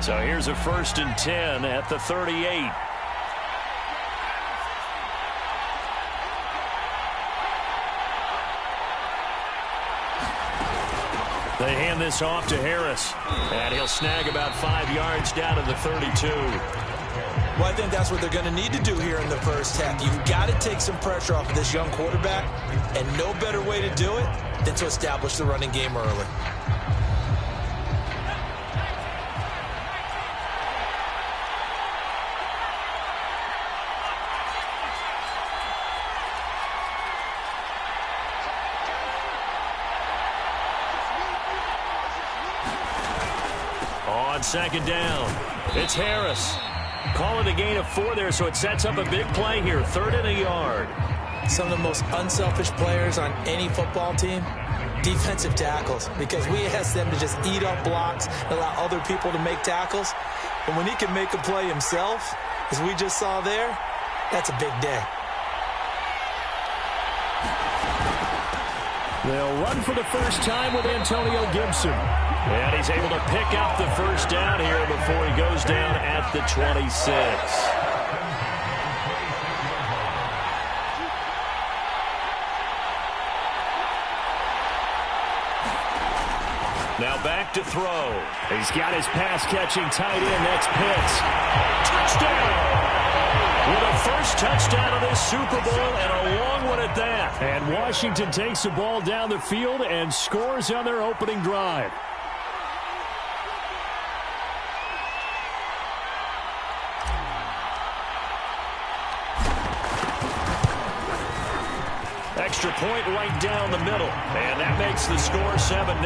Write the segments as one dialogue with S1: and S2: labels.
S1: So here's a 1st and 10 at the 38. They hand this off to Harris, and he'll snag about 5 yards down to the 32.
S2: Well, I think that's what they're going to need to do here in the first half. You've got to take some pressure off of this young quarterback, and no better way to do it than to establish the running game early.
S1: On 2nd down, it's Harris. Call it a gain of 4 there, so it sets up a big play here. 3rd and a yard.
S2: Some of the most unselfish players on any football team, defensive tackles, because we ask them to just eat up blocks and allow other people to make tackles. And when he can make a play himself, as we just saw there, that's a big day.
S1: They'll run for the first time with Antonio Gibson. And he's able to pick up the 1st down here before he goes down at the 26. Now back to throw. He's got his pass-catching tight end. That's Pitts. Touchdown! With a first touchdown of this Super Bowl, and a long one at that. And Washington takes the ball down the field and scores on their opening drive. Extra point right down the middle, and that makes the score 7-0.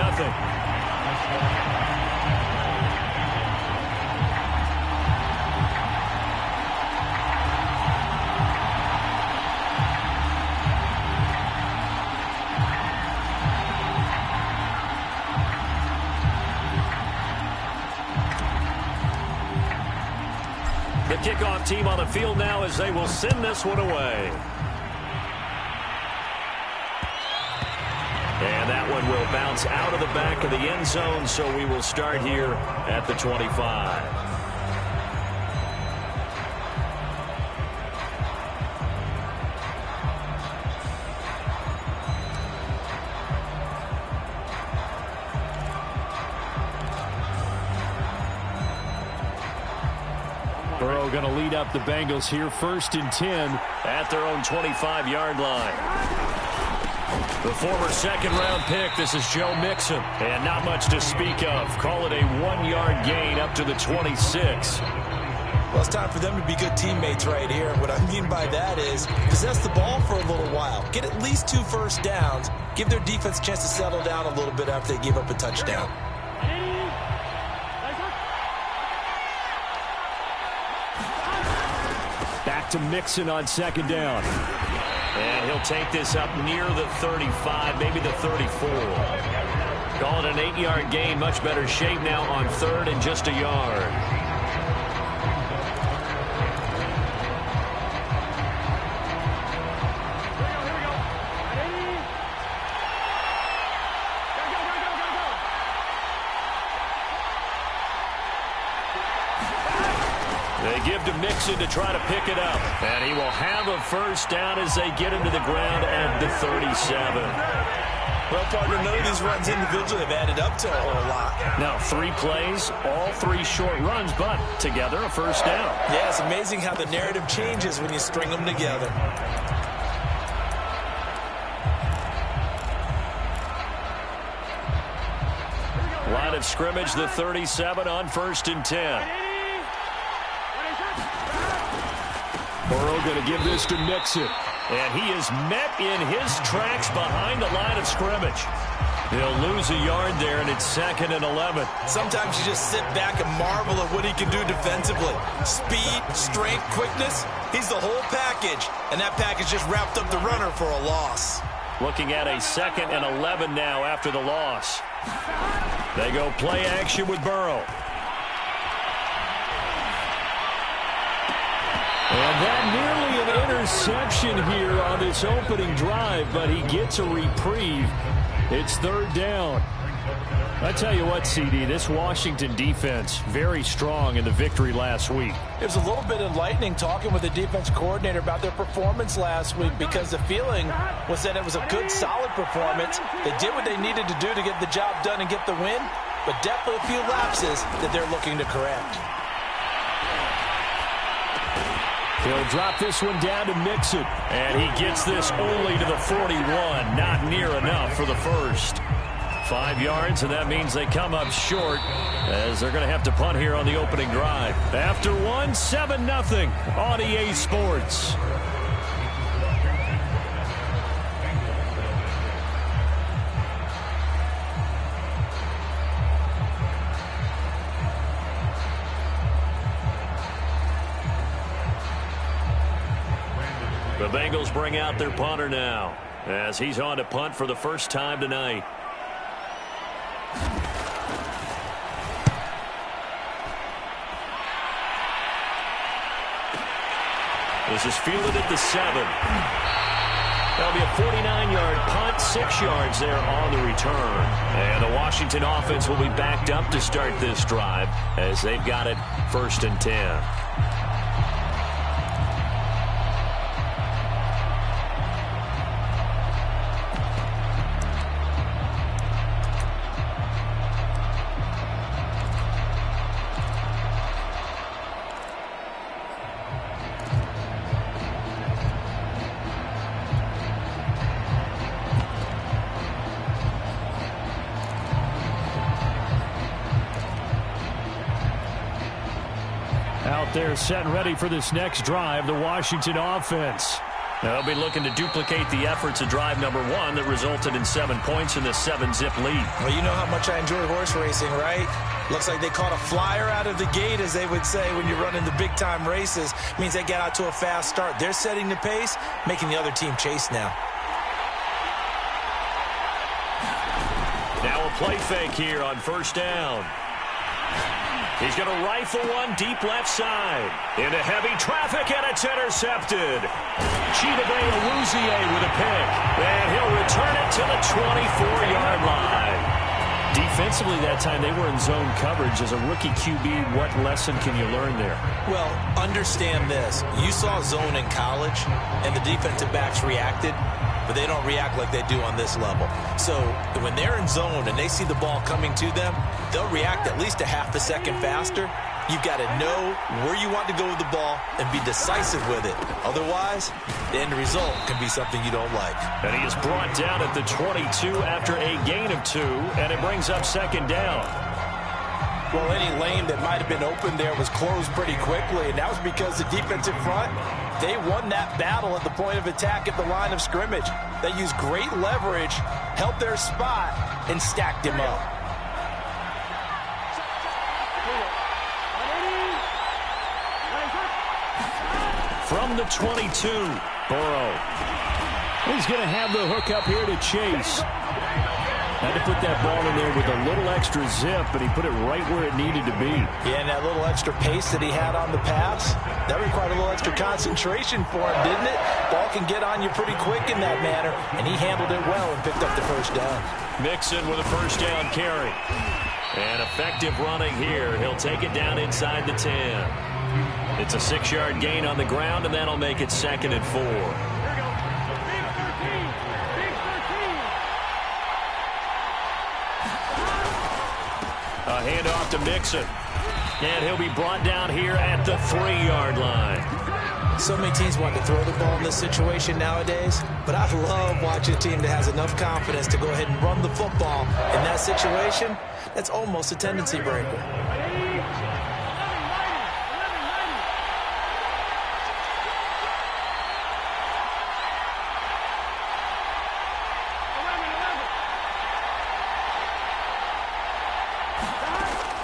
S1: The kickoff team on the field now as they will send this one away. And that one will bounce out of the back of the end zone, so we will start here at the 25. Burrow going to lead up the Bengals here, 1st and 10 at their own 25-yard line. The former 2nd-round pick, this is Joe Mixon. And not much to speak of. Call it a 1-yard gain up to the 26.
S2: Well, it's time for them to be good teammates right here. What I mean by that is possess the ball for a little while. Get at least 2 first downs. Give their defense a chance to settle down a little bit after they give up a touchdown.
S1: Back to Mixon on 2nd down. And he'll take this up near the 35, maybe the 34. Call it an 8-yard gain. Much better shape now on 3rd and just a yard. They give to Mixon to try to pick it up. And he will have a 1st down as they get into the ground at the 37.
S2: Well, partner, none of these runs individually have added up to a whole lot.
S1: Now, 3 plays, all 3 short runs, but together a 1st down.
S2: Yeah, it's amazing how the narrative changes when you string them together.
S1: Line of scrimmage, the 37 on 1st and 10. Burrow going to give this to Mixon. And he is met in his tracks behind the line of scrimmage. He'll lose a yard there, and it's 2nd and 11.
S2: Sometimes you just sit back and marvel at what he can do defensively. Speed, strength, quickness. He's the whole package. And that package just wrapped up the runner for a loss.
S1: Looking at a 2nd and 11 now after the loss. They go play action with Burrow. And that nearly an interception here on this opening drive, but he gets a reprieve. It's 3rd down. I tell you what, CD, this Washington defense, very strong in the victory last week.
S2: It was a little bit enlightening talking with the defense coordinator about their performance last week, because the feeling was that it was a good, solid performance. They did what they needed to do to get the job done and get the win, but definitely a few lapses that they're looking to correct.
S1: He'll drop this one down to Mixon, and he gets this only to the 41, not near enough for the first. 5 yards, and that means they come up short as they're going to have to punt here on the opening drive. After one, 7-0 on EA Sports. The Bengals bring out their punter now as he's on to punt for the first time tonight. This is fielded at the 7. That'll be a 49-yard punt, 6 yards there on the return. And the Washington offense will be backed up to start this drive as they've got it 1st and 10. Out there set and ready for this next drive, the Washington offense. They'll be looking to duplicate the efforts of drive number 1 that resulted in 7 points in the 7-zip lead.
S2: Well, you know how much I enjoy horse racing, right? Looks like they caught a flyer out of the gate, as they would say when you're running the big-time races. Means they get out to a fast start. They're setting the pace, making the other team chase now.
S1: Now a play fake here on 1st down. He's going to rifle one deep left side. Into heavy traffic, and it's intercepted. Chidobe Awuzie with a pick. And he'll return it to the 24-yard line. Defensively that time, they were in zone coverage. As a rookie QB, what lesson can you learn there?
S2: Well, understand this. You saw zone in college, and the defensive backs reacted, but they don't react like they do on this level. So when they're in zone and they see the ball coming to them, they'll react at least a half a second faster. You've got to know where you want to go with the ball and be decisive with it. Otherwise, the end result can be something you don't like.
S1: And he is brought down at the 22 after a gain of 2, and it brings up 2nd down.
S2: Well, any lane that might have been open there was closed pretty quickly, and that was because the defensive front, they won that battle at the point of attack at the line of scrimmage. They used great leverage, held their spot, and stacked him up.
S1: From the 22, Burrow. He's going to have the hook up here to Chase. Had to put that ball in there with a little extra zip, but he put it right where it needed to be.
S2: Yeah, and that little extra pace that he had on the pass, that required a little extra concentration for him, didn't it? Ball can get on you pretty quick in that manner, and he handled it well and picked up the 1st down.
S1: Mixon with a 1st down carry. And effective running here. He'll take it down inside the 10. It's a 6-yard gain on the ground, and that'll make it 2nd and 4. A handoff to Mixon. And he'll be brought down here at the 3-yard line.
S2: So many teams want to throw the ball in this situation nowadays, but I love watching a team that has enough confidence to go ahead and run the football. In that situation, that's almost a tendency breaker.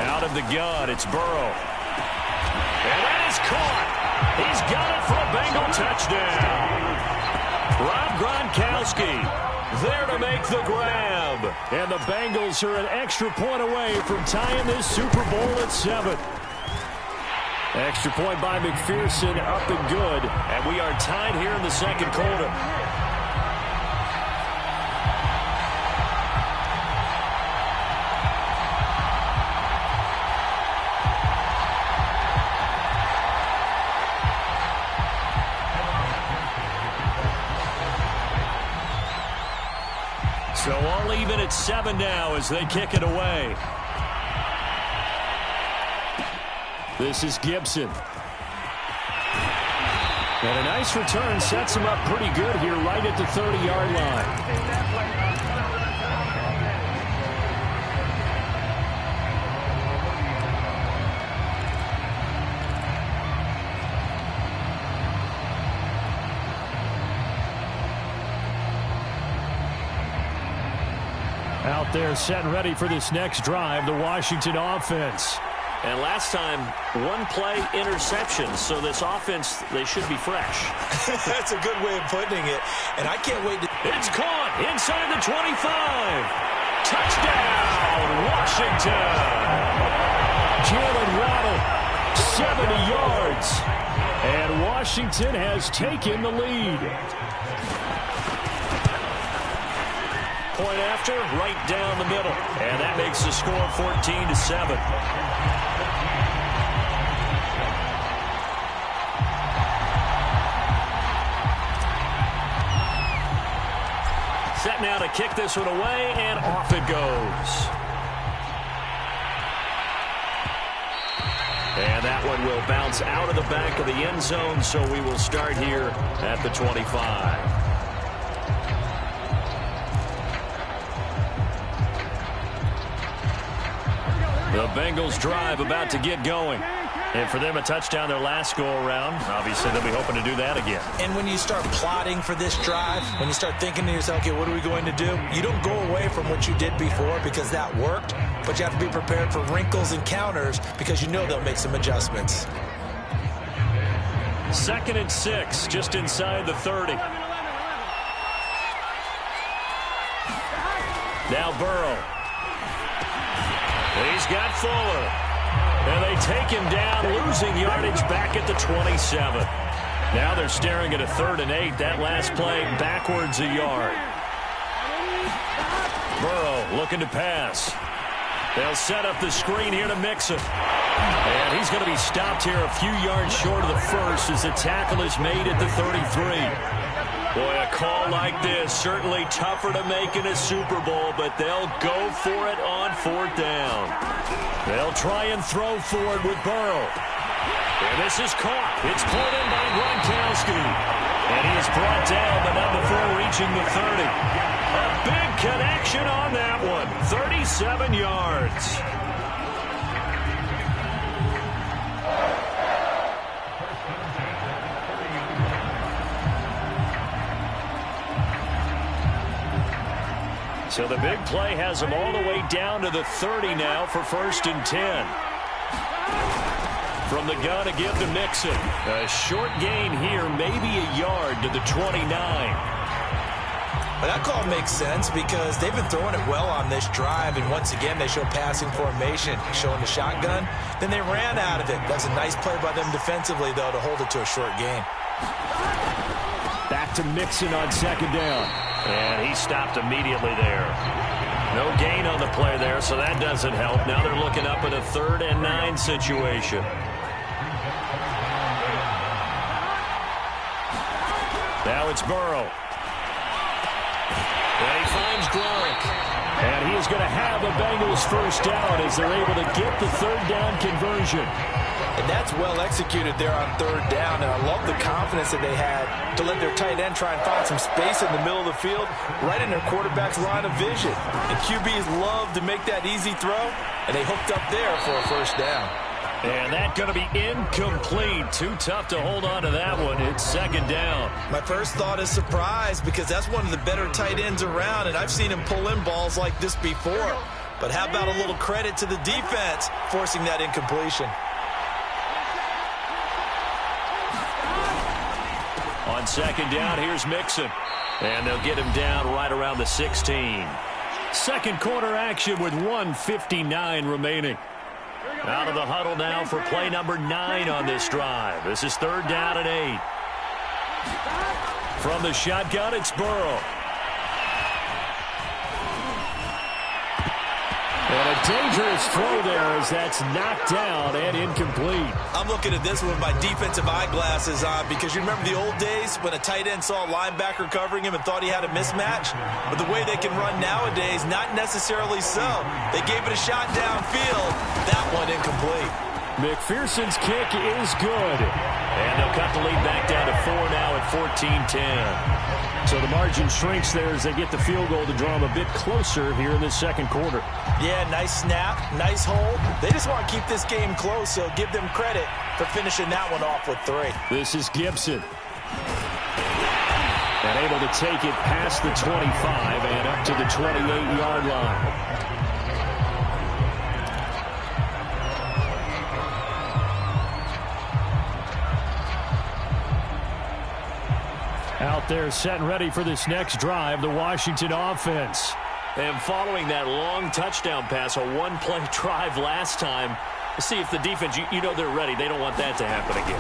S1: Out of the gun, it's Burrow. And that is caught. He's got it for a Bengal touchdown. Rob Gronkowski there to make the grab. And the Bengals are an extra point away from tying this Super Bowl at 7. Extra point by McPherson, up and good. And we are tied here in the 2nd quarter. even at 7 now as they kick it away. This is Gibson. And a nice return sets him up pretty good here right at the 30-yard line. Out there set and ready for this next drive, the Washington offense.
S3: And last time, one play interception, so this offense, they should be fresh.
S2: That's a good way of putting it, and I can't wait to...
S1: It's caught inside the 25. Touchdown, Washington. Jalen Waddle, 70 yards. And Washington has taken the lead.
S3: Point after, right down the middle. And that makes the score 14-7. Set now to kick this one away, and off it goes. And that one will bounce out of the back of the end zone, so we will start here at the 25.
S1: The Bengals drive about to get going. And for them, a touchdown their last go-around. Obviously, they'll be hoping to do that again.
S2: And when you start plotting for this drive, when you start thinking to yourself, okay, what are we going to do? You don't go away from what you did before because that worked, but you have to be prepared for wrinkles and counters because you know they'll make some adjustments.
S1: 2nd and 6, just inside the 30. Now Burrow. He's got Fuller. And they take him down, losing yardage back at the 27. Now they're staring at a 3rd and 8. That last play backwards a yard. Burrow looking to pass. They'll set up the screen here to Mixon. And he's going to be stopped here a few yards short of the first as the tackle is made at the 33. Boy, a call like this, certainly tougher to make in a Super Bowl, but they'll go for it on 4th down. They'll try and throw forward with Burrow. And this is caught. It's pulled in by Gronkowski. And he is brought down, but not before reaching the 30. A big connection on that one. 37 yards. So the big play has them all the way down to the 30 now for 1st and 10. From the gun to give to Mixon. A short gain here, maybe a yard to the 29.
S2: But that call makes sense because they've been throwing it well on this drive, and once again they show passing formation, showing the shotgun. Then they ran out of it. That's a nice play by them defensively, though, to hold it to a short gain.
S1: Back to Mixon on 2nd down.
S3: And he stopped immediately there. No gain on the play there, so that doesn't help. Now they're looking up at a 3rd and 9 situation.
S1: Now it's Burrow.
S3: And he finds Gronk.
S1: And he is going to have a Bengals 1st down as they're able to get the 3rd down conversion.
S2: And that's well executed there on 3rd down, and I love the confidence that they had to let their tight end try and find some space in the middle of the field, right in their quarterback's line of vision. And QBs love to make that easy throw, and they hooked up there for a 1st down.
S1: And that's going to be incomplete. Too tough to hold on to that one. It's 2nd down.
S2: My first thought is surprise because that's one of the better tight ends around, and I've seen him pull in balls like this before. But how about a little credit to the defense forcing that incompletion?
S1: On 2nd down, here's Mixon.
S3: And they'll get him down right around the 16.
S1: 2nd quarter action with 1:59 remaining.
S3: Out of the huddle now for play number 9 on this drive. This is 3rd down and 8.
S1: From the shotgun, it's Burrow. And a dangerous throw there as that's knocked down and incomplete.
S2: I'm looking at this with my defensive eyeglasses on because you remember the old days when a tight end saw a linebacker covering him and thought he had a mismatch? But the way they can run nowadays, not necessarily so. They gave it a shot downfield. That one incomplete.
S1: McPherson's kick is good.
S3: And they'll cut the lead back down to 4 now at 14-10.
S1: So the margin shrinks there as they get the field goal to draw them a bit closer here in this second quarter.
S2: Yeah, nice snap, nice hold. They just want to keep this game close, so give them credit for finishing that one off with 3.
S1: This is Gibson. And able to take it past the 25 and up to the 28-yard line. Out there set and ready for this next drive, the Washington offense.
S3: And following that long touchdown pass, a one-play drive last time, see if the defense, you know they're ready. They don't want that to happen again.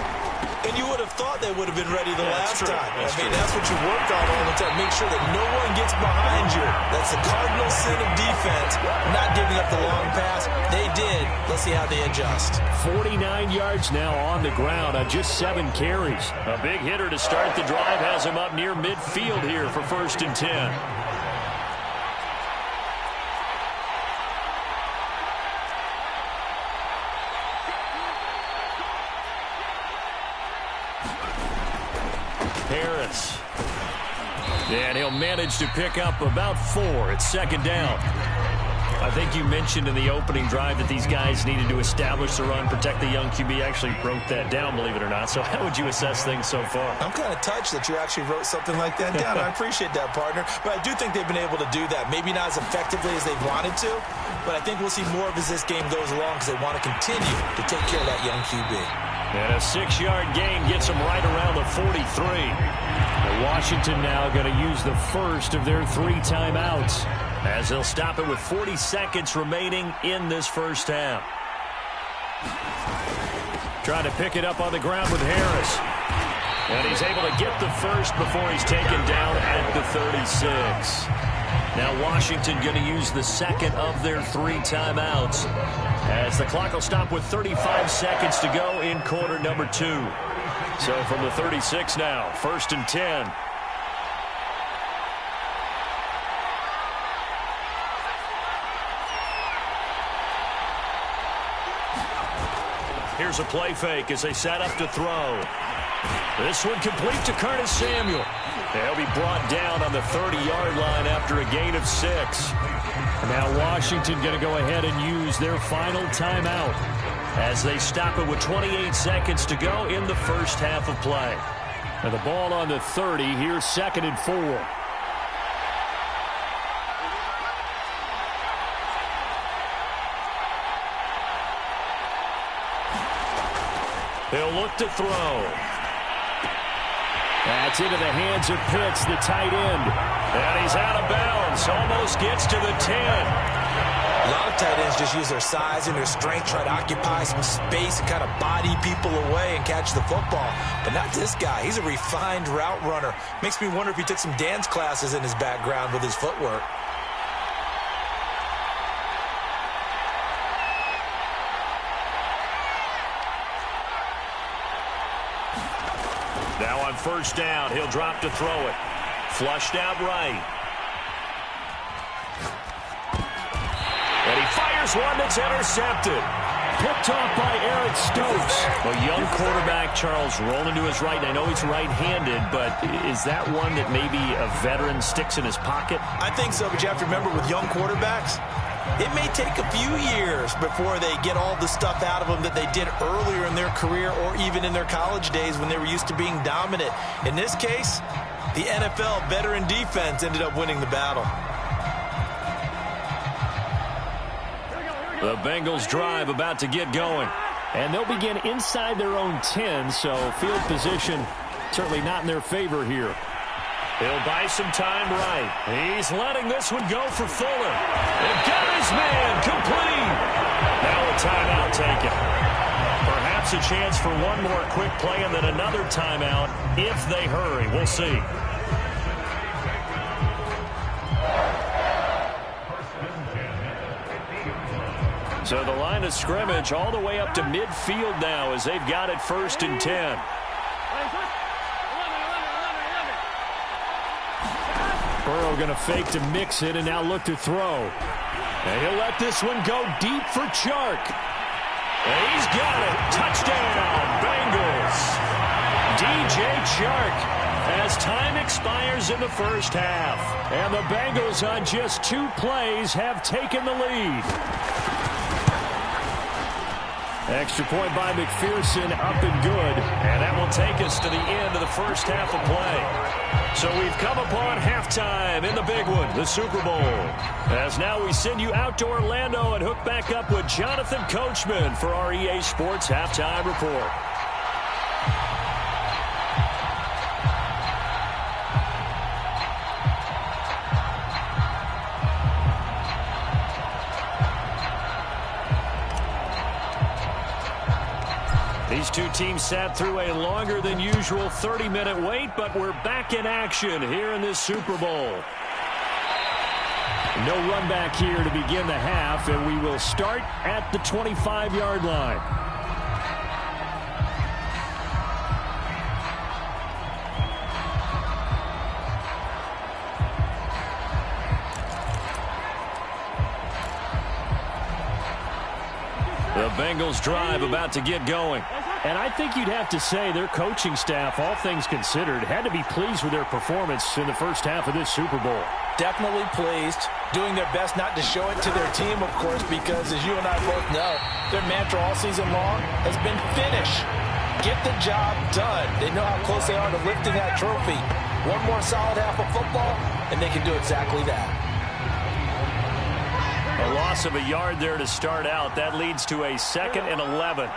S2: And you would have thought they would have been ready the last time.
S3: That's
S2: what you work on all the time. Make sure that no one gets behind you. That's the cardinal sin of defense, not giving up the long pass. They did. Let's see how they adjust.
S1: 49 yards now on the ground on just 7 carries.
S3: A big hitter to start the drive has him up near midfield here for 1st and 10. Harris. And he'll manage to pick up about 4. It's 2nd down.
S1: I think you mentioned in the opening drive that these guys needed to establish the run, protect the young QB. I actually wrote that down, believe it or not. So how would you assess things so far?
S2: I'm kind of touched that you actually wrote something like that down. I appreciate that, partner. But I do think they've been able to do that. Maybe not as effectively as they wanted to, but I think we'll see more of as this game goes along because they want to continue to take care of that young QB.
S3: And a 6-yard gain gets them right around the 43.
S1: Washington now going to use the first of their 3 timeouts,
S3: as they'll stop it with 40 seconds remaining in this first half.
S1: Trying to pick it up on the ground with Harris.
S3: And he's able to get the first before he's taken down at the 36. Now Washington going to use the second of their 3 timeouts, as the clock will stop with 35 seconds to go in quarter number 2.
S1: So from the 36 now, 1st and 10.
S3: Here's a play fake as they set up to throw. This one complete to Curtis Samuel. They'll be brought down on the 30-yard line after a gain of 6.
S1: Now Washington going to go ahead and use their final timeout,
S3: as they stop it with 28 seconds to go in the first half of play.
S1: And the ball on the 30, here's 2nd and 4.
S3: They'll look to throw.
S1: That's into the hands of Pitts, the tight end.
S3: And he's out of bounds. Almost gets to the 10.
S2: A lot of tight ends just use their size and their strength, try to occupy some space and kind of body people away and catch the football. But not this guy. He's a refined route runner. Makes me wonder if he took some dance classes in his background with his footwork.
S3: Now on 1st down, he'll drop to throw it. Flushed out right. And he fires one that's intercepted.
S1: Picked off by Eric Stokes.
S3: A young quarterback, Charles, rolling to his right. And I know he's right-handed, but is that one that maybe a veteran sticks in his pocket?
S2: I think so, but you have to remember with young quarterbacks, it may take a few years before they get all the stuff out of them that they did earlier in their career or even in their college days when they were used to being dominant. In this case, the NFL veteran defense ended up winning the battle.
S3: The Bengals drive about to get going.
S1: And they'll begin inside their own 10, so field position certainly not in their favor here.
S3: He'll buy some time right. He's letting this one go for Fuller. They've got his man complete. Now a timeout taken. Perhaps a chance for one more quick play and then another timeout if they hurry. We'll see.
S1: So the line of scrimmage all the way up to midfield now as they've got it 1st and 10. Burrow going to fake to mix it and now look to throw. And he'll let this one go deep for Chark. And he's got it. Touchdown, Bengals. DJ Chark as time expires in the first half. And the Bengals on just 2 plays have taken the lead. Extra point by McPherson, up and good. And that will take us to the end of the first half of play. So we've come upon halftime in the big one, the Super Bowl. As now we send you out to Orlando and hook back up with Jonathan Coachman for our EA Sports Halftime Report. These two teams sat through a longer than usual 30-minute wait, but we're back in action here in this Super Bowl. No run back here to begin the half, and we will start at the 25-yard line. The Bengals drive about to get going. And I think you'd have to say their coaching staff, all things considered, had to be pleased with their performance in the first half of this Super Bowl.
S2: Definitely pleased, doing their best not to show it to their team, of course, because as you and I both know, their mantra all season long has been finish. Get the job done. They know how close they are to lifting that trophy. One more solid half of football, and they can do exactly that.
S1: A loss of a yard there to start out. That leads to a 2nd and 11.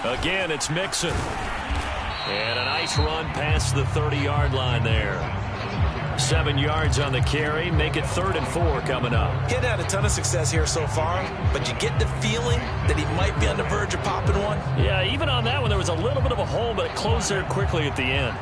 S1: Again, it's Mixon. And a nice run past the 30-yard line there. 7 yards on the carry. Make it 3rd and 4 coming up.
S2: Getting had a ton of success here so far, but you get the feeling that he might be on the verge of popping one.
S1: Yeah, even on that one, there was a little bit of a hole, but it closed there quickly at the end.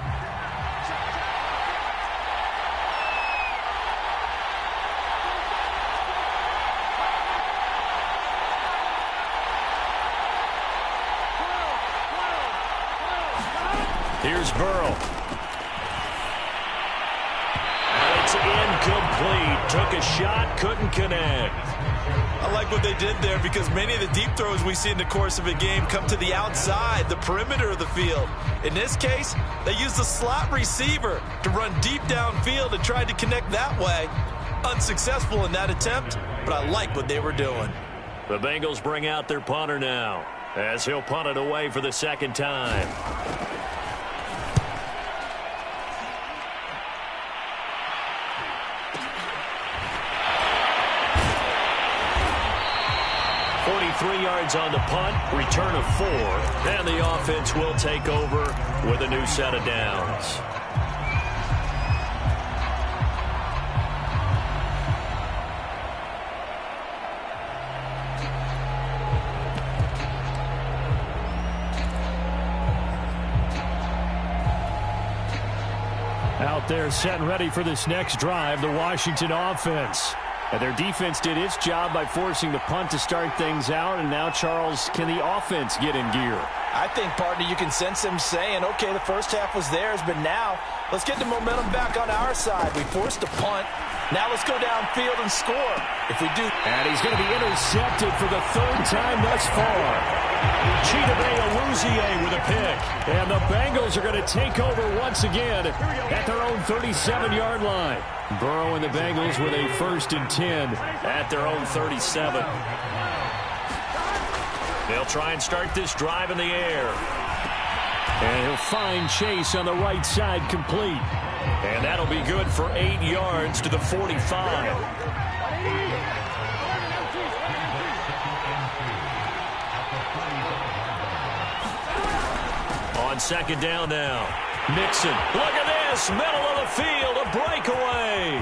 S1: Here's Burrow. It's incomplete. Took a shot, couldn't connect.
S2: I like what they did there because many of the deep throws we see in the course of a game come to the outside, the perimeter of the field. In this case, they used the slot receiver to run deep downfield and tried to connect that way. Unsuccessful in that attempt, but I like what they were doing.
S1: The Bengals bring out their punter now as he'll punt it away for the 2nd time. Yards on the punt, return of 4, and the offense will take over with a new set of downs. Out there set and ready for this next drive, the Washington offense. And their defense did its job by forcing the punt to start things out. And now, Charles, can the offense get in gear?
S2: I think, partner, you can sense them saying, okay, the first half was theirs, but now let's get the momentum back on our side. We forced the punt. Now let's go downfield and score. If we do.
S1: And he's going to be intercepted for the 3rd time thus far. Chidobe Awuzie with a pick. And the Bengals are going to take over once again at their own 37-yard line. Burrow and the Bengals with a 1st and 10 at their own 37. They'll try and start this drive in the air. And he'll find Chase on the right side complete. And that'll be good for 8 yards to the 45. On 2nd down now. Mixon. Look at this. Middle of the field. A breakaway.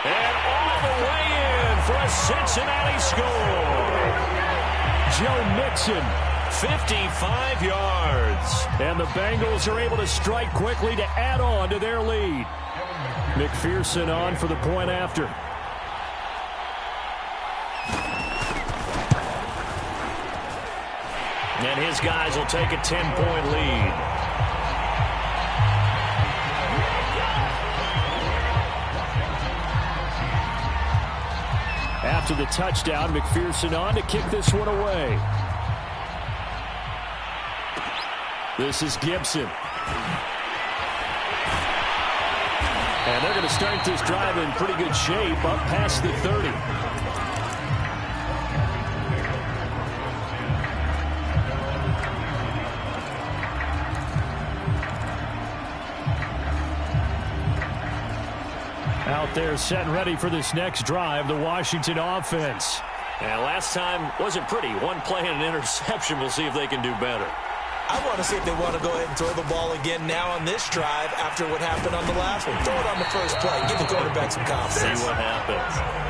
S1: And all the way in for a Cincinnati score. Joe Mixon 55 yards.
S3: And the Bengals are able to strike quickly to add on to their lead. McPherson on for the point after.
S1: And his guys will take a 10-point lead.
S3: After the touchdown, McPherson on to kick this one away. This is Gibson. And they're going to start this drive in pretty good shape, up past the 30. Out there set and ready for this next drive, the Washington offense.
S1: And last time wasn't pretty. One play and an interception. We'll see if they can do better.
S2: I want to see if they want to go ahead and throw the ball again now on this drive after what happened on the last one. Throw it on the first play. Give the quarterback some confidence.
S1: See what happens.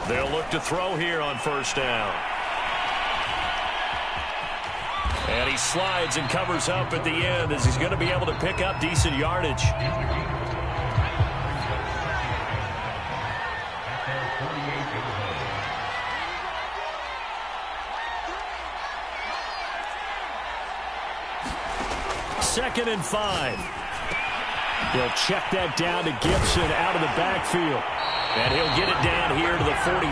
S1: They'll look to throw here on first down. And he slides and covers up at the end as he's going to be able to pick up decent yardage.
S3: Second and 5. He'll check that down to Gibson out of the backfield.
S1: And he'll get it down here to the 43.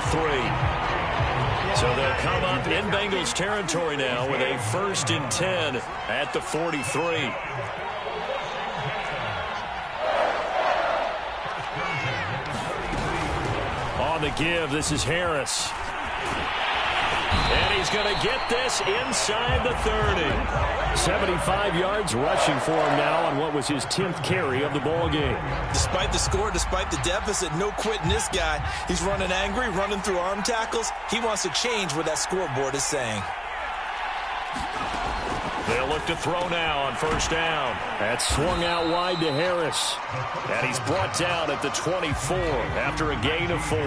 S1: So they'll come up in Bengals territory now with a 1st and 10 at the 43.
S3: On the give, this is Harris.
S1: And he's going to get this inside the 30.
S3: 75 yards rushing for him now on what was his 10th carry of the ball game.
S2: Despite the score, despite the deficit, no quitting this guy. He's running angry, running through arm tackles. He wants to change what that scoreboard is saying.
S1: They'll look to throw now on first down.
S3: That's swung out wide to Harris.
S1: And he's brought down at the 24 after a gain of 4.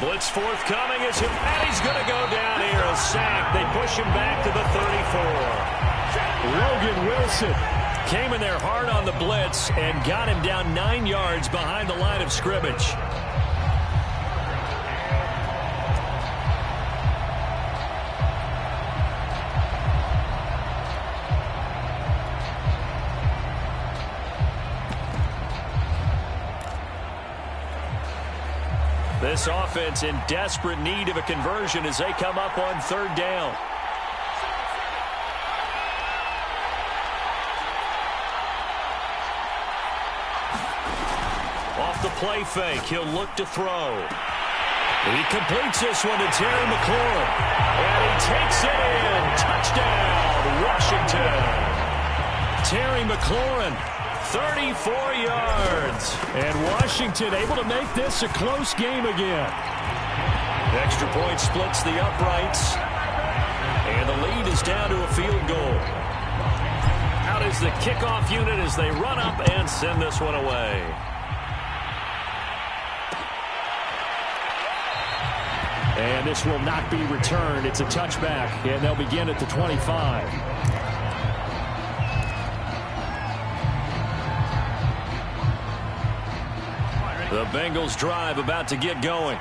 S1: Blitz forthcoming as and he's going to go down here. A sack. They push him back to the 34.
S3: Logan Wilson
S1: came in there hard on the blitz and got him down 9 yards behind the line of scrimmage. This offense in desperate need of a conversion as they come up on third down. Off the play fake, he'll look to throw. He completes this one to Terry McLaurin. And he takes it in. Touchdown, Washington. Terry McLaurin. 34 yards.
S3: And Washington able to make this a close game again.
S1: Extra point splits the uprights. And the lead is down to a field goal. Out is the kickoff unit as they run up and send this one away.
S3: And this will not be returned. It's a touchback. And they'll begin at the 25.
S1: The Bengals drive about to get going.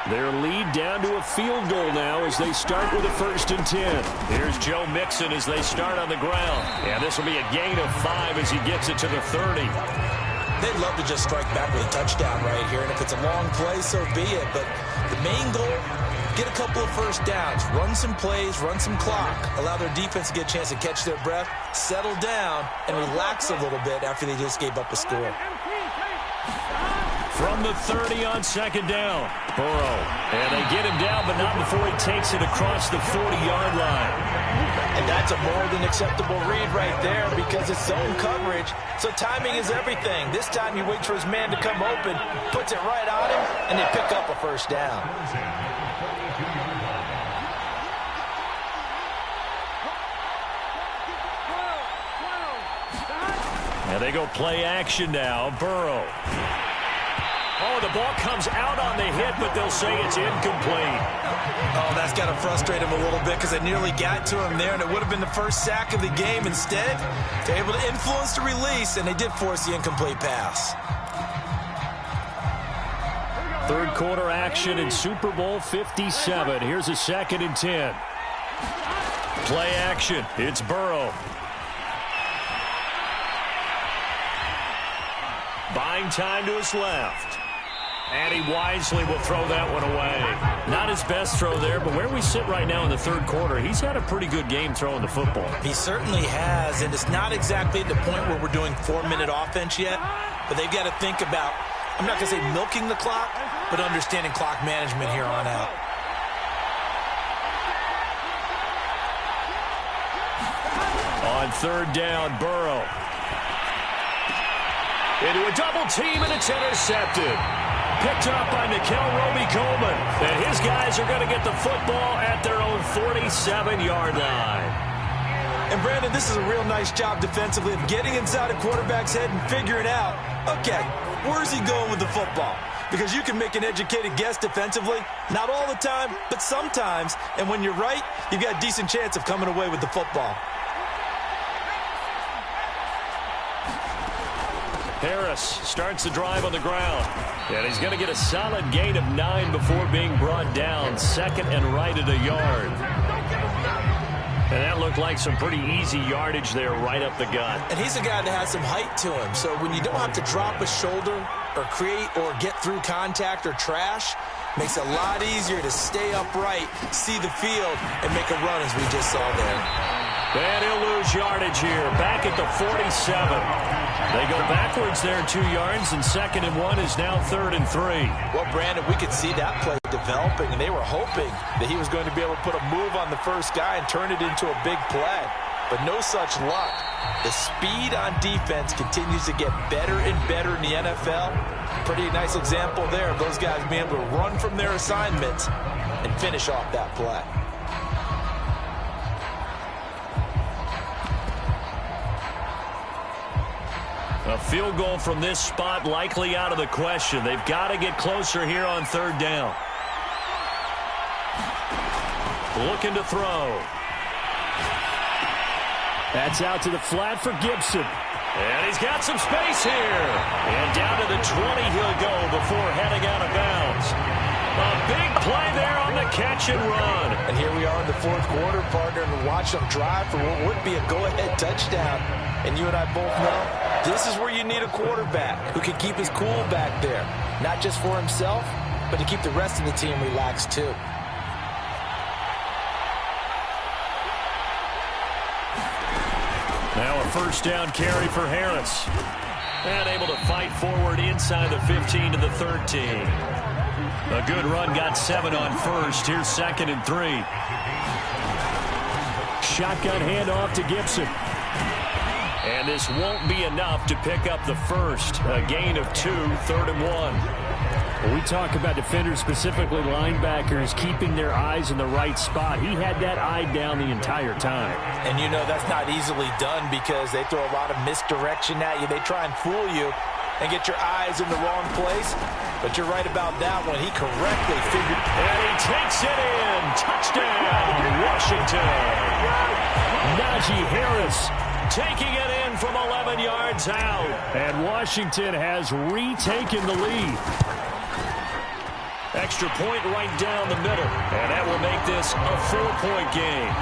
S1: Their lead down to a field goal now as they start with a 1st and 10. Here's Joe Mixon as they start on the ground. And this will be a gain of 5 as he gets it to the 30.
S2: They'd love to just strike back with a touchdown right here. And if it's a long play, so be it. But the main goal, get a couple of first downs, run some plays, run some clock, allow their defense to get a chance to catch their breath, settle down, and relax a little bit after they just gave up a score.
S1: From the 30 on second down. Burrow. And they get him down, but not before he takes it across the 40-yard line.
S2: And that's a more than acceptable read right there because it's zone coverage. So timing is everything. This time he waits for his man to come open, puts it right on him, and they pick up a first down.
S1: And they go play action now. Burrow. Oh, the ball comes out on the hit, but they'll say it's incomplete.
S2: Oh, that's got to frustrate him a little bit because they nearly got to him there, and it would have been the first sack of the game. Instead, they're able to influence the release, and they did force the incomplete pass.
S1: Third quarter action in Super Bowl 57. Here's a 2nd and 10. Play action. It's Burrow. Buying time to his left. And he wisely will throw that one away. Not his best throw there, but where we sit right now in the third quarter, he's had a pretty good game throwing the football.
S2: He certainly has, and it's not exactly at the point where we're doing 4-minute offense yet, but they've got to think about, I'm not going to say milking the clock, but understanding clock management here on out.
S1: On third down, Burrow. Into a double team, and it's intercepted. Picked up by Nickel Roby-Coleman. And his guys are going to get the football at their own 47-yard line.
S2: And, Brandon, this is a real nice job defensively of getting inside a quarterback's head and figuring out, okay, where's he going with the football? Because you can make an educated guess defensively. Not all the time, but sometimes. And when you're right, you've got a decent chance of coming away with the football.
S1: Harris starts the drive on the ground. And he's going to get a solid gain of 9 before being brought down. 2nd and right at a yard. And that looked like some pretty easy yardage there right up the gut.
S2: And he's a guy that has some height to him. So when you don't have to drop a shoulder or create or get through contact or trash, makes it a lot easier to stay upright, see the field, and make a run as we just saw there.
S1: And he'll lose yardage here. Back at the 47. They go backwards there 2 yards, and 2nd and 1 is now 3rd and 3.
S2: Well, Brandon, we could see that play developing, and they were hoping that he was going to be able to put a move on the first guy and turn it into a big play. But no such luck. The speed on defense continues to get better and better in the NFL. Pretty nice example there of those guys being able to run from their assignments and finish off that play.
S1: A field goal from this spot likely out of the question. They've got to get closer here on 3rd down. Looking to throw. That's out to the flat for Gibson. And he's got some space here. And down to the 20 he'll go before heading out of bounds. A big play there on the catch and run.
S2: And here we are in the 4th quarter, partner, and watch them drive for what would be a go-ahead touchdown. And you and I both know this is where you need a quarterback who can keep his cool back there. Not just for himself, but to keep the rest of the team relaxed too.
S1: Now a first down carry for Harris. And able to fight forward inside the 15 to the 13. A good run, got 7 on first. Here's 2nd and 3. Shotgun handoff to Gibson. And this won't be enough to pick up the first. A gain of 2, 3rd and 1. When we talk about defenders, specifically linebackers, keeping their eyes in the right spot, he had that eye down the entire time.
S2: And you know that's not easily done because they throw a lot of misdirection at you. They try and fool you and get your eyes in the wrong place. But you're right about that one. He correctly figured.
S1: And he takes it in. Touchdown, Washington. Najee Harris taking it in from 11 yards out. And Washington has retaken the lead. Extra point right down the middle. And that will make this a 4-point game.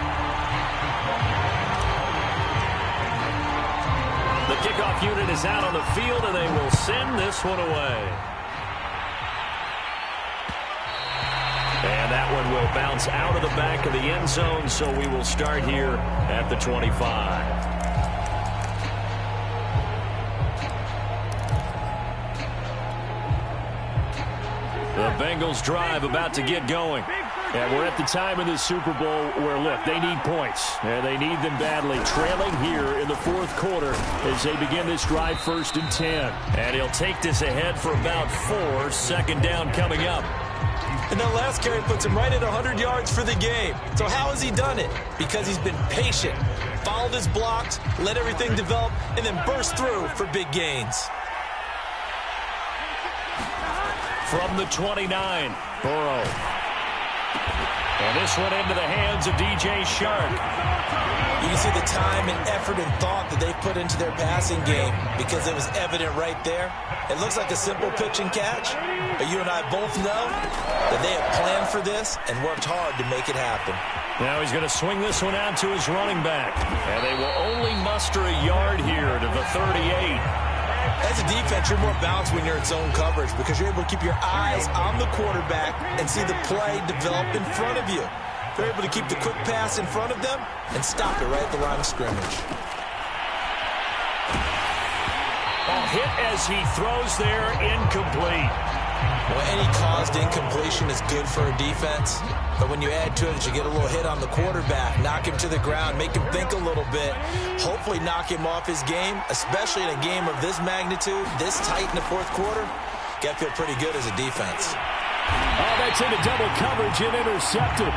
S1: The kickoff unit is out on the field, and they will send this one away. And that one will bounce out of the back of the end zone, so we will start here at the 25. The Bengals drive about to get going.
S3: And we're at the time in the Super Bowl where, look, they need points. And they need them badly. Trailing here in the fourth quarter as they begin this drive 1st and 10.
S1: And he'll take this ahead for about 4. Second down coming up.
S2: And that last carry puts him right at 100 yards for the game. So how has he done it? Because he's been patient, followed his blocks, let everything develop, and then burst through for big gains.
S1: From the 29, Burrow. And this one into the hands of DJ Shark.
S2: You can see the time and effort and thought that they put into their passing game because it was evident right there. It looks like a simple pitch and catch, but you and I both know that they have planned for this and worked hard to make it happen.
S1: Now he's going to swing this one out to his running back. And they will only muster a yard here to the 38.
S2: As a defense, you're more balanced when you're in zone coverage because you're able to keep your eyes on the quarterback and see the play develop in front of you. They're able to keep the quick pass in front of them and stop it right at the line of scrimmage.
S1: A hit as he throws there, incomplete.
S2: Well, any caused incompletion is good for a defense, but when you add to it, you get a little hit on the quarterback, knock him to the ground, make him think a little bit, hopefully knock him off his game, especially in a game of this magnitude, this tight in the fourth quarter. Got to feel pretty good as a defense.
S3: Oh, that's into double coverage and intercepted.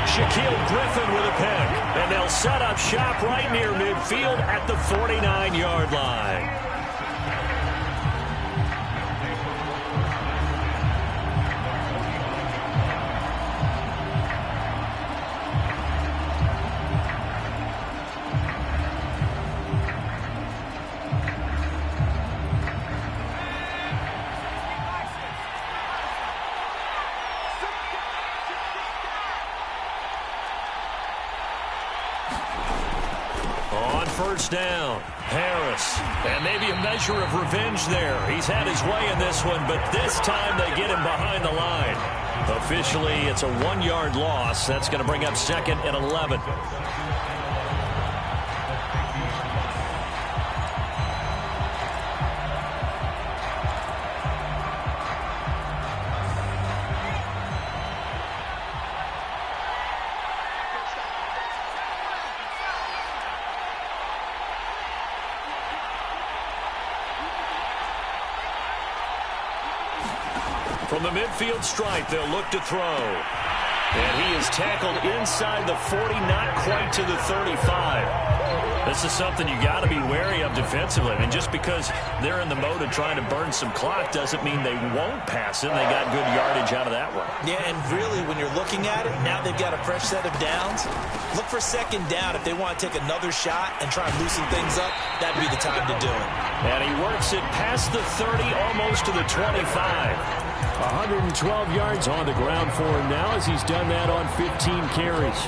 S1: Shaquille Griffin with a pick, and they'll set up shop right near midfield at the 49-yard line. First down, Harris, and maybe a measure of revenge there. He's had his way in this one, but this time they get him behind the line. Officially, it's a 1-yard loss. That's going to bring up 2nd and 11. From the midfield stripe, they'll look to throw. And he is tackled inside the 40, not quite to the 35. This is something you got to be wary of defensively. I mean, just because they're in the mode of trying to burn some clock doesn't mean they won't pass it. They got good yardage out of that one.
S2: Yeah, and really, when you're looking at it, now they've got a fresh set of downs. Look for 2nd down if they want to take another shot and try and loosen things up. That'd be the time to do it.
S1: And he works it past the 30, almost to the 25.
S3: 112 yards on the ground for him now as he's done that on 15 carries.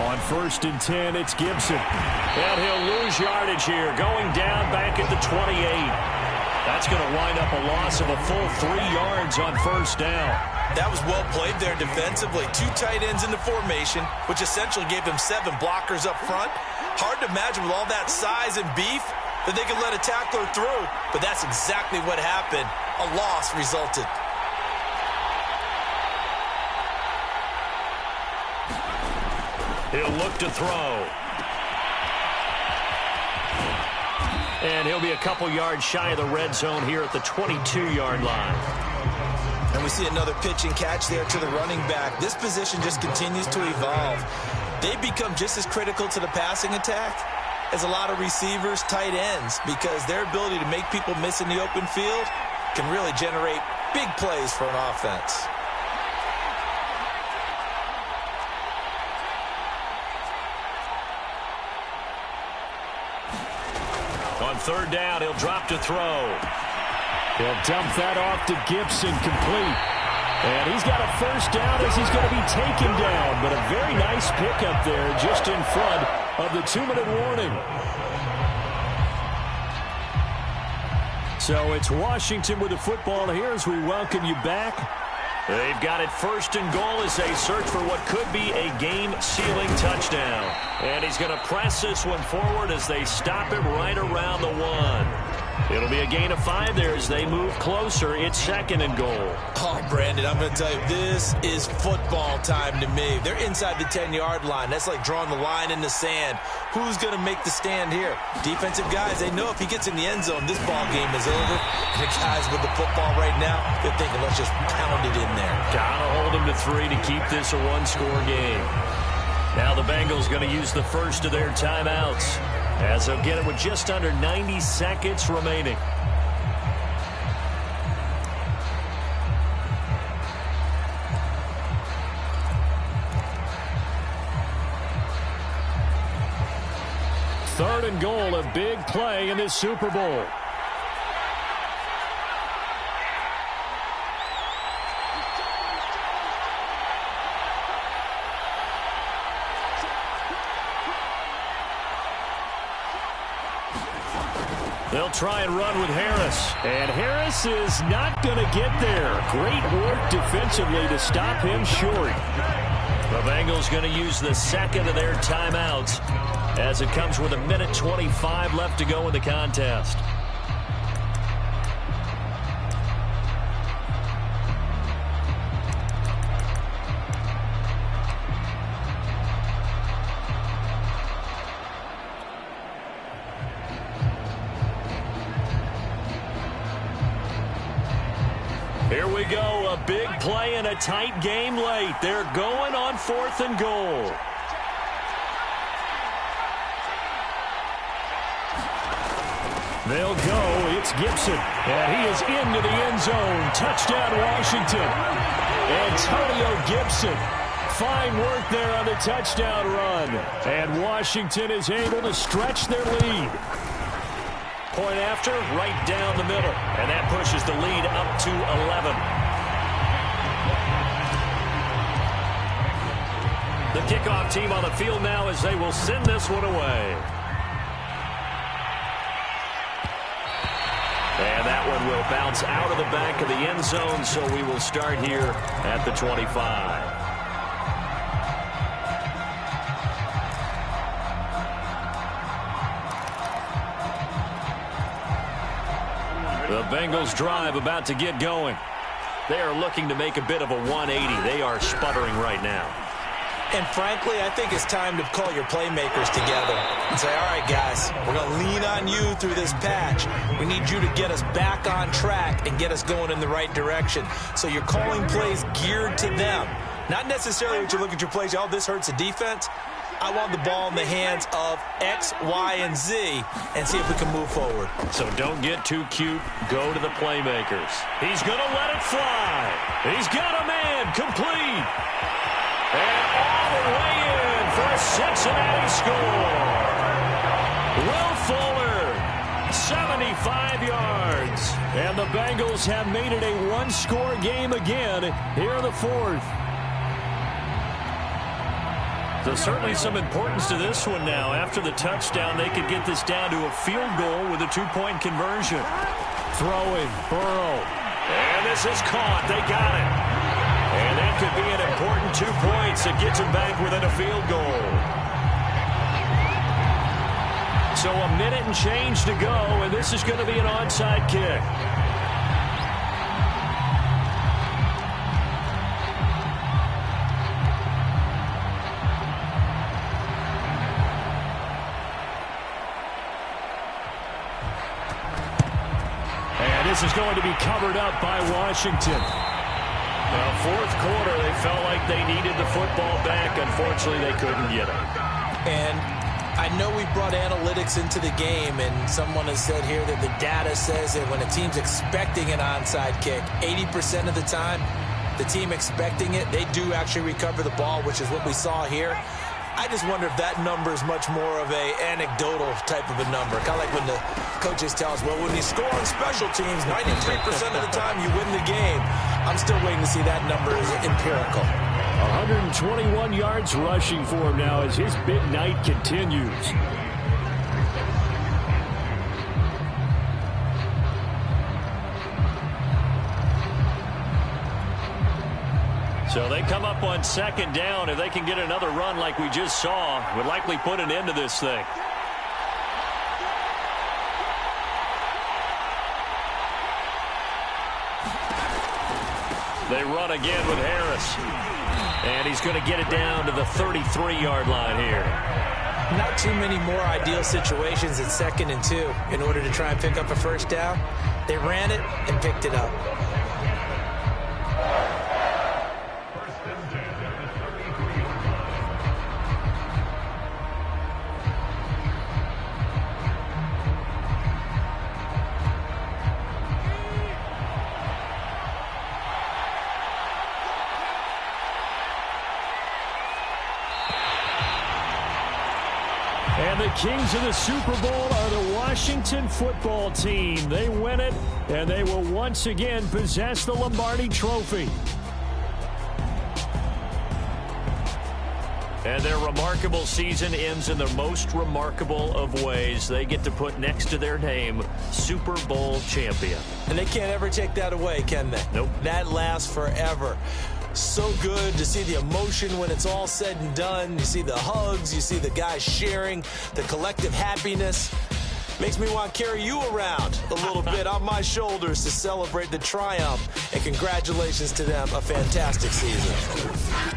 S3: On 1st and 10, it's Gibson.
S1: And he'll lose yardage here, going down back at the 28. That's going to wind up a loss of a full 3 yards on 1st down.
S2: That was well played there defensively. 2 tight ends in the formation, which essentially gave them 7 blockers up front. Hard to imagine with all that size and beef that they could let a tackler through. But that's exactly what happened. A loss resulted.
S1: He'll look to throw. And he'll be a couple yards shy of the red zone here at the 22-yard line.
S2: And we see another pitch and catch there to the running back. This position just continues to evolve. They become just as critical to the passing attack as a lot of receivers, tight ends, because their ability to make people miss in the open field can really generate big plays for an offense.
S1: On 3rd down, he'll drop to throw.
S3: He'll dump that off to Gibson, complete. And he's got a 1st down as he's going to be taken down. But a very nice pickup there just in front of the 2-minute warning. So it's Washington with the football here as we welcome you back.
S1: They've got it first and goal as they search for what could be a game-sealing touchdown. And he's going to press this one forward as they stop him right around the 1. It'll be a gain of 5 there as they move closer. It's second and goal.
S2: Oh, Brandon, I'm going to tell you, this is football time to me. They're inside the 10-yard line. That's like drawing the line in the sand. Who's going to make the stand here? Defensive guys, they know if he gets in the end zone, this ball game is over. And the guys with the football right now, they're thinking, let's just pound it in there.
S1: Gotta hold him to 3 to keep this a one-score game. Now the Bengals going to use the first of their timeouts, as they'll get it with just under 90 seconds remaining. Third and goal, a big play in this Super Bowl. They'll try and run with Harris. And Harris is not going to get there. Great work defensively to stop him short. The Bengals going to use the second of their timeouts as it comes with 1:25 left to go in the contest. Here we go, a big play in a tight game late. They're going on 4th and goal. They'll go, it's Gibson, and he is into the end zone. Touchdown, Washington. Antonio Gibson. Fine work there on the touchdown run. And Washington is able to stretch their lead. Point after, right down the middle. And that pushes the lead up to 11. The kickoff team on the field now as they will send this one away. And that one will bounce out of the back of the end zone, so we will start here at the 25. The Bengals drive about to get going. They are looking to make a bit of a 180. They are sputtering right now.
S2: And frankly, I think it's time to call your playmakers together and say, all right, guys, we're going to lean on you through this patch. We need you to get us back on track and get us going in the right direction. So you're calling plays geared to them. Not necessarily what you look at your plays, oh, this hurts the defense. I want the ball in the hands of X, Y, and Z and see if we can move forward.
S1: So don't get too cute. Go to the playmakers. He's going to let it fly. He's got a man complete. And all the way in for a Cincinnati score. Will Fuller, 75 yards. And the Bengals have made it a one-score game again here in the 4th. So certainly some importance to this one now. After the touchdown, they could get this down to a field goal with a 2-point conversion. Throwing, Burrow. And this is caught. They got it. And that could be an important 2 points that gets them back within a field goal. So a minute and change to go, and this is going to be an onside kick. And this is going to be covered up by Washington. Well, 4th quarter, they felt like they needed the football back. Unfortunately, they couldn't get it.
S2: And I know we brought analytics into the game, and someone has said here that the data says that when a team's expecting an onside kick, 80% of the time, the team expecting it, they do actually recover the ball, which is what we saw here. I just wonder if that number is much more of a anecdotal type of a number. Kind of like when the coaches tell us, well, when you score on special teams, 93% of the time you win the game. I'm still waiting to see that number is empirical.
S1: 121 yards rushing for him now as his big night continues. So they come up on second down. If they can get another run like we just saw, would likely put an end to this thing. They run again with Harris. And he's going to get it down to the 33-yard line here.
S2: Not too many more ideal situations at 2nd and 2 in order to try and pick up a first down. They ran it and picked it up.
S3: And the kings of the Super Bowl are the Washington football team. They win it, and they will once again possess the Lombardi Trophy.
S1: And their remarkable season ends in the most remarkable of ways. They get to put next to their name, Super Bowl champion.
S2: And they can't ever take that away, can they?
S1: Nope.
S2: That lasts forever. So good to see the emotion when it's all said and done. You see the hugs, you see the guys sharing, the collective happiness. Makes me want to carry you around a little bit on my shoulders to celebrate the triumph. And congratulations to them, a fantastic season.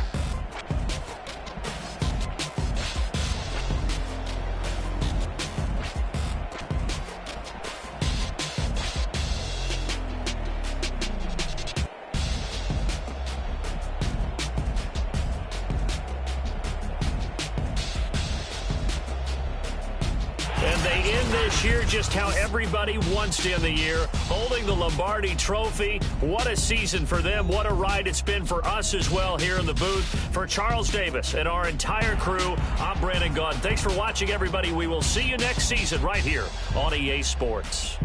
S1: This year, just how everybody wants to end the year, holding the Lombardi Trophy. What a season for them. What a ride it's been for us as well here in the booth. For Charles Davis and our entire crew, I'm Brandon Gaudin. Thanks for watching, everybody. We will see you next season right here on EA Sports.